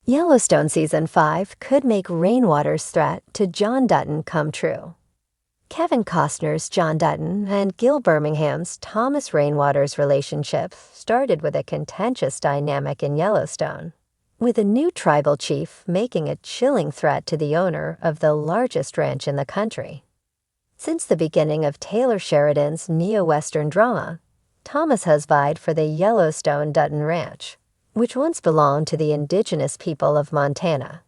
Yellowstone Season 5 could make Rainwater's threat to John Dutton come true. Kevin Costner's John Dutton and Gil Birmingham's Thomas Rainwater's relationship started with a contentious dynamic in Yellowstone, with a new tribal chief making a chilling threat to the owner of the largest ranch in the country. Since the beginning of Taylor Sheridan's neo-Western drama, Thomas has vied for the Yellowstone Dutton Ranch, which once belonged to the indigenous people of Montana.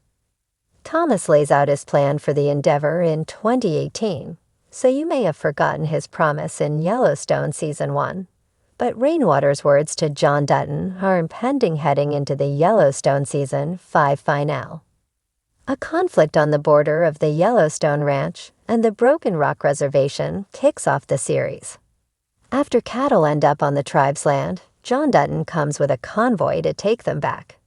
Thomas lays out his plan for the endeavor in 2018, so you may have forgotten his promise in Yellowstone Season 1. But Rainwater's words to John Dutton are impending heading into the Yellowstone Season 5 finale. A conflict on the border of the Yellowstone Ranch and the Broken Rock Reservation kicks off the series. After cattle end up on the tribe's land, John Dutton comes with a convoy to take them back.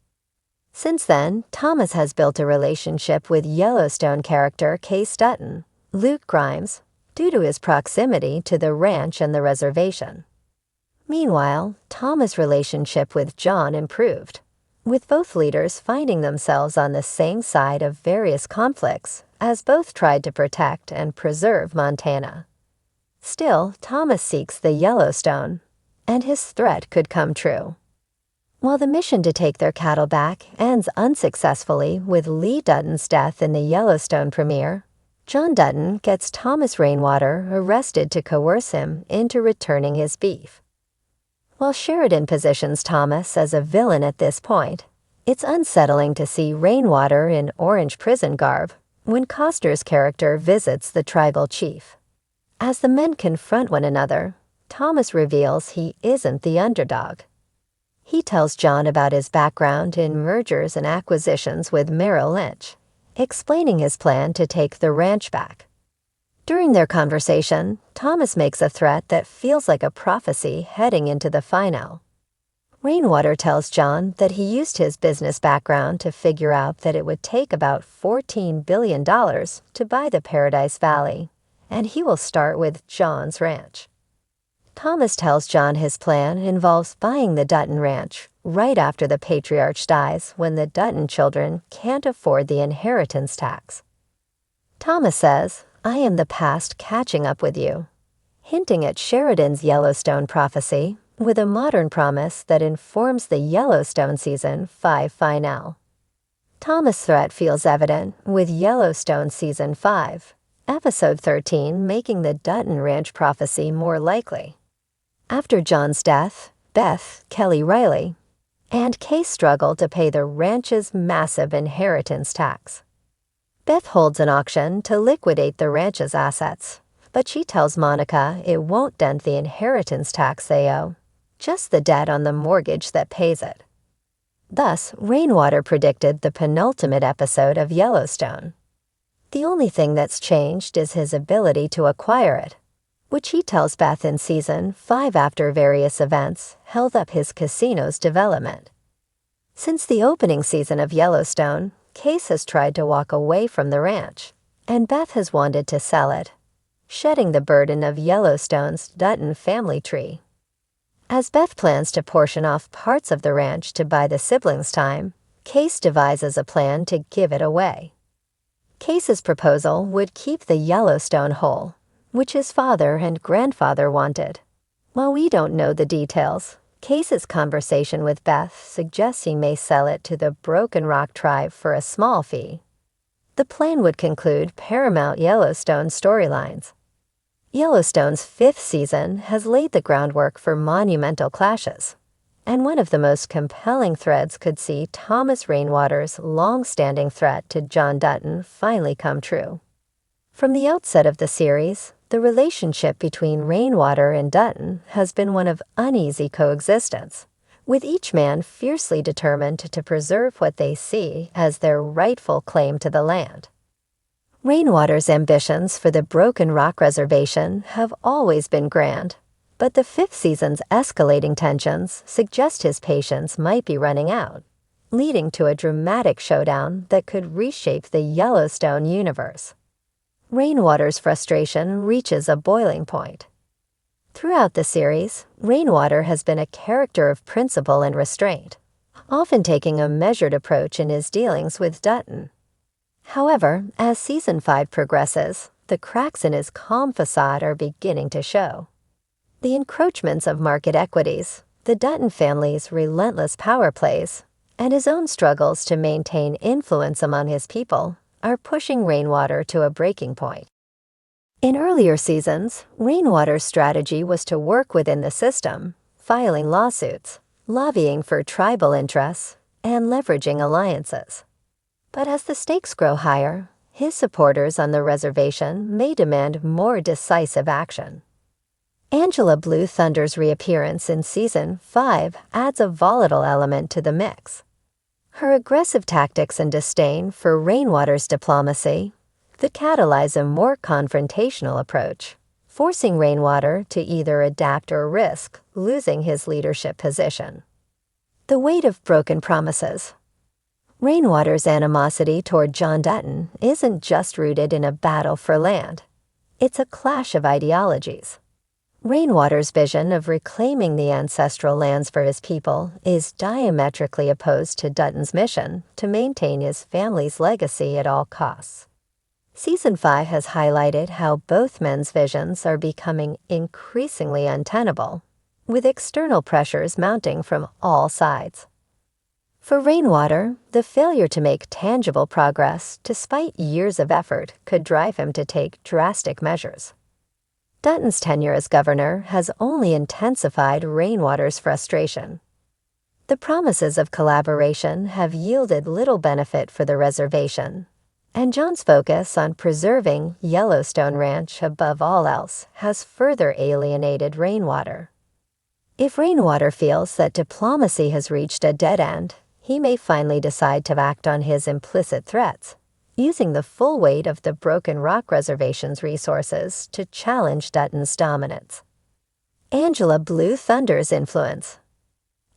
Since then, Thomas has built a relationship with Yellowstone character Case Dutton, Luke Grimes, due to his proximity to the ranch and the reservation. Meanwhile, Thomas' relationship with John improved, with both leaders finding themselves on the same side of various conflicts as both tried to protect and preserve Montana. Still, Thomas seeks the Yellowstone, and his threat could come true. While the mission to take their cattle back ends unsuccessfully with Lee Dutton's death in the Yellowstone premiere, John Dutton gets Thomas Rainwater arrested to coerce him into returning his beef. While Sheridan positions Thomas as a villain at this point, it's unsettling to see Rainwater in orange prison garb when Costner's character visits the tribal chief. As the men confront one another, Thomas reveals he isn't the underdog. He tells John about his background in mergers and acquisitions with Merrill Lynch, explaining his plan to take the ranch back. During their conversation, Thomas makes a threat that feels like a prophecy heading into the finale. Rainwater tells John that he used his business background to figure out that it would take about $14 billion to buy the Paradise Valley, and he will start with John's ranch. Thomas tells John his plan involves buying the Dutton Ranch right after the patriarch dies when the Dutton children can't afford the inheritance tax. Thomas says, "I am the past catching up with you," hinting at Sheridan's Yellowstone prophecy with a modern promise that informs the Yellowstone Season 5 finale. Thomas' threat feels evident with Yellowstone Season 5, Episode 13 making the Dutton Ranch prophecy more likely. After John's death, Beth, Kelly Riley, and Case struggle to pay the ranch's massive inheritance tax. Beth holds an auction to liquidate the ranch's assets, but she tells Monica it won't dent the inheritance tax they owe, just the debt on the mortgage that pays it. Thus, Rainwater predicted the penultimate episode of Yellowstone. The only thing that's changed is his ability to acquire it, which he tells Beth in Season 5 after various events held up his casino's development. Since the opening season of Yellowstone, Case has tried to walk away from the ranch, and Beth has wanted to sell it, shedding the burden of Yellowstone's Dutton family tree. As Beth plans to portion off parts of the ranch to buy the siblings time, Case devises a plan to give it away. Case's proposal would keep the Yellowstone whole, which his father and grandfather wanted. While we don't know the details, Case's conversation with Beth suggests he may sell it to the Broken Rock tribe for a small fee. The plan would conclude paramount Yellowstone storylines. Yellowstone's 5th season has laid the groundwork for monumental clashes, and one of the most compelling threads could see Thomas Rainwater's long-standing threat to John Dutton finally come true. From the outset of the series, the relationship between Rainwater and Dutton has been one of uneasy coexistence, with each man fiercely determined to preserve what they see as their rightful claim to the land. Rainwater's ambitions for the Broken Rock Reservation have always been grand, but the 5th season's escalating tensions suggest his patience might be running out, leading to a dramatic showdown that could reshape the Yellowstone universe. Rainwater's frustration reaches a boiling point. Throughout the series, Rainwater has been a character of principle and restraint, often taking a measured approach in his dealings with Dutton. However, as Season 5 progresses, the cracks in his calm facade are beginning to show. The encroachments of market equities, the Dutton family's relentless power plays, and his own struggles to maintain influence among his people are pushing Rainwater to a breaking point. In earlier seasons, Rainwater's strategy was to work within the system, filing lawsuits, lobbying for tribal interests, and leveraging alliances. But as the stakes grow higher, his supporters on the reservation may demand more decisive action. Angela Blue Thunder's reappearance in Season 5 adds a volatile element to the mix. Her aggressive tactics and disdain for Rainwater's diplomacy could catalyze a more confrontational approach, forcing Rainwater to either adapt or risk losing his leadership position. The weight of broken promises. Rainwater's animosity toward John Dutton isn't just rooted in a battle for land. It's a clash of ideologies. Rainwater's vision of reclaiming the ancestral lands for his people is diametrically opposed to Dutton's mission to maintain his family's legacy at all costs. Season 5 has highlighted how both men's visions are becoming increasingly untenable, with external pressures mounting from all sides. For Rainwater, the failure to make tangible progress despite years of effort could drive him to take drastic measures. Dutton's tenure as governor has only intensified Rainwater's frustration. The promises of collaboration have yielded little benefit for the reservation, and John's focus on preserving Yellowstone Ranch above all else has further alienated Rainwater. If Rainwater feels that diplomacy has reached a dead end, he may finally decide to act on his implicit threats, using the full weight of the Broken Rock Reservation's resources to challenge Dutton's dominance. Angela Blue Thunder's influence.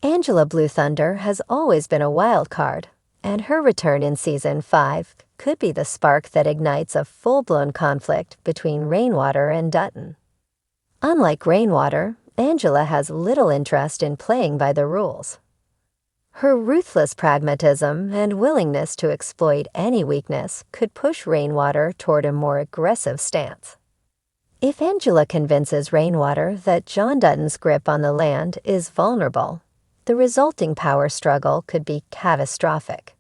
Angela Blue Thunder has always been a wild card, and her return in Season 5 could be the spark that ignites a full-blown conflict between Rainwater and Dutton. Unlike Rainwater, Angela has little interest in playing by the rules. Her ruthless pragmatism and willingness to exploit any weakness could push Rainwater toward a more aggressive stance. If Angela convinces Rainwater that John Dutton's grip on the land is vulnerable, the resulting power struggle could be catastrophic.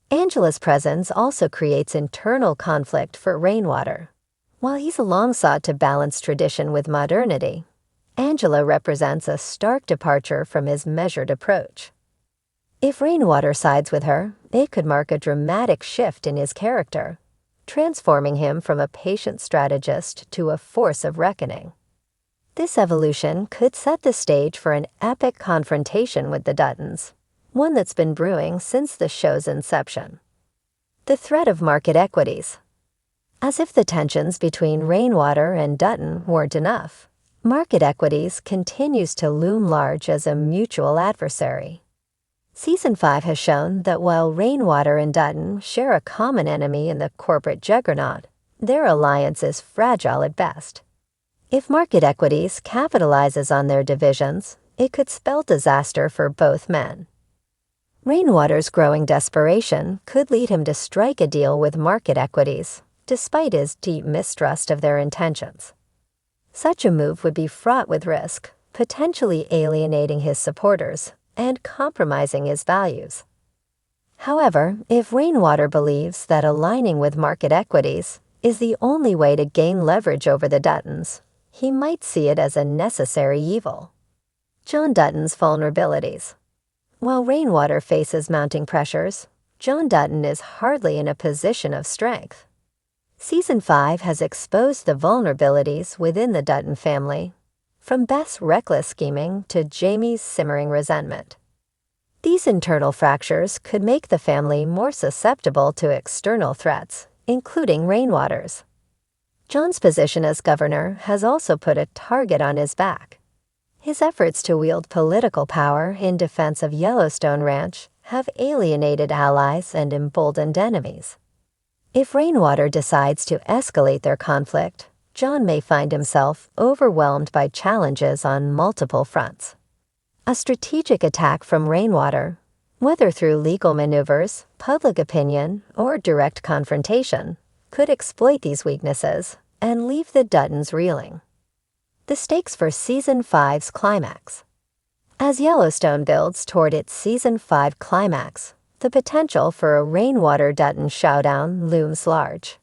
Angela's presence also creates internal conflict for Rainwater. While he's long sought to balance tradition with modernity, Angela represents a stark departure from his measured approach. If Rainwater sides with her, it could mark a dramatic shift in his character, transforming him from a patient strategist to a force of reckoning. This evolution could set the stage for an epic confrontation with the Duttons, one that's been brewing since the show's inception. The threat of market equities. As if the tensions between Rainwater and Dutton weren't enough, market equities continues to loom large as a mutual adversary. Season 5 has shown that while Rainwater and Dutton share a common enemy in the corporate juggernaut, their alliance is fragile at best. If market equities capitalizes on their divisions, it could spell disaster for both men. Rainwater's growing desperation could lead him to strike a deal with market equities, despite his deep mistrust of their intentions. Such a move would be fraught with risk, potentially alienating his supporters and compromising his values. However, if Rainwater believes that aligning with market equities is the only way to gain leverage over the Duttons, he might see it as a necessary evil. John Dutton's vulnerabilities. While Rainwater faces mounting pressures, John Dutton is hardly in a position of strength. Season 5 has exposed the vulnerabilities within the Dutton family, from Beth's reckless scheming to Jamie's simmering resentment. These internal fractures could make the family more susceptible to external threats, including Rainwater's. John's position as governor has also put a target on his back. His efforts to wield political power in defense of Yellowstone Ranch have alienated allies and emboldened enemies. If Rainwater decides to escalate their conflict, John may find himself overwhelmed by challenges on multiple fronts. A strategic attack from Rainwater, Whether through legal maneuvers, public opinion, or direct confrontation, could exploit these weaknesses and leave the Duttons reeling. The stakes for Season 5's climax. As Yellowstone builds toward its Season 5 climax, the potential for a Rainwater Dutton showdown looms large.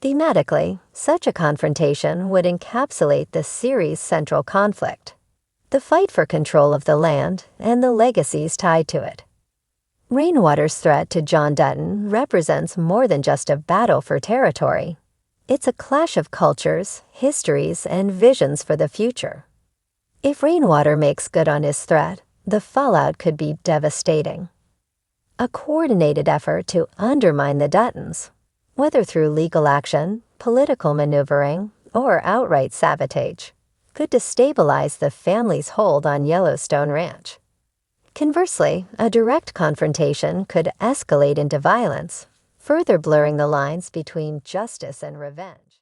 Thematically, such a confrontation would encapsulate the series' central conflict, the fight for control of the land and the legacies tied to it. Rainwater's threat to John Dutton represents more than just a battle for territory. It's a clash of cultures, histories, and visions for the future. If Rainwater makes good on his threat, the fallout could be devastating. A coordinated effort to undermine the Duttons, whether through legal action, political maneuvering, or outright sabotage, could destabilize the family's hold on Yellowstone Ranch. Conversely, a direct confrontation could escalate into violence, further blurring the lines between justice and revenge.